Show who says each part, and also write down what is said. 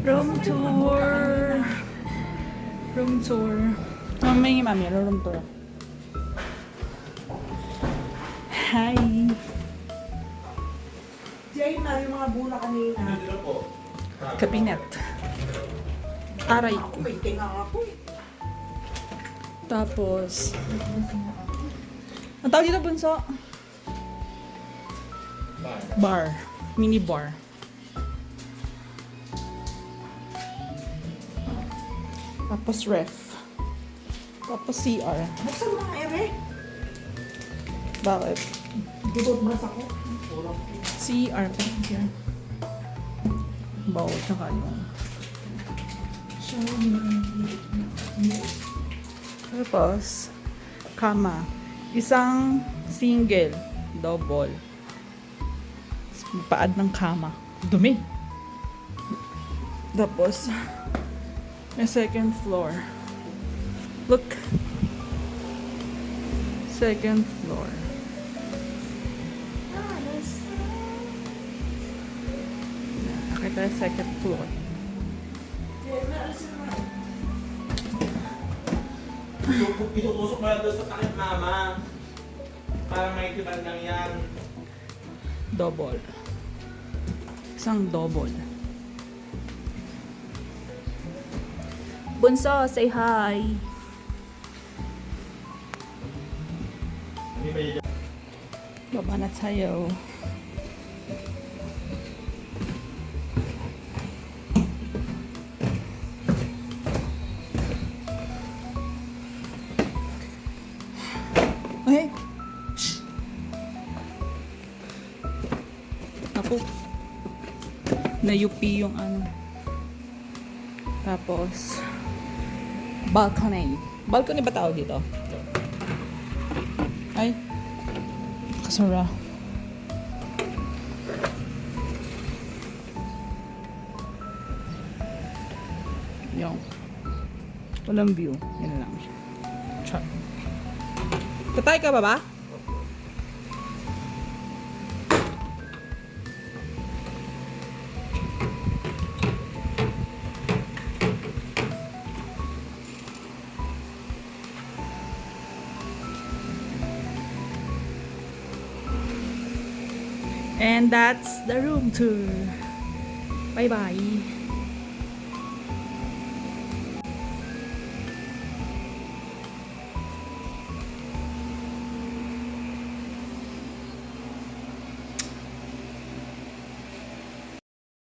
Speaker 1: Room tour. Room tour. Mami, room tour. Hi.
Speaker 2: Jay, na yung mga bula kanina.
Speaker 1: Kabinet. Aray ko.
Speaker 2: May tinga ako eh.
Speaker 1: Tapos, ang tawag dito, bunso? Bar. Mini bar. Tapos ref. Tapos CR.
Speaker 2: Buksan mo nga ere.
Speaker 1: Bakit?
Speaker 2: Dudot bras ako.
Speaker 1: CR pa yan. Bowl, tsaka yung... Tapos, kama. Isang single, double. Paad ng kama. Dumi. Tapos, may second floor. Look. Second floor. Nakita yung second floor.
Speaker 3: Itutusok mo lang doon sa takip mama. Para may tiban lang yan.
Speaker 1: Double. Isang double. Bunso, say hi.
Speaker 3: Hindi may
Speaker 1: Baba na tayo. Okay. Shh. Ako. Na-UP yung ano. Tapos, balcony. Balcony ba tawag dito? Ay. Kasara. Yung. Walang view. Yan lang. Char. Tatay ka ba ba? And that's the room tour. Bye-bye.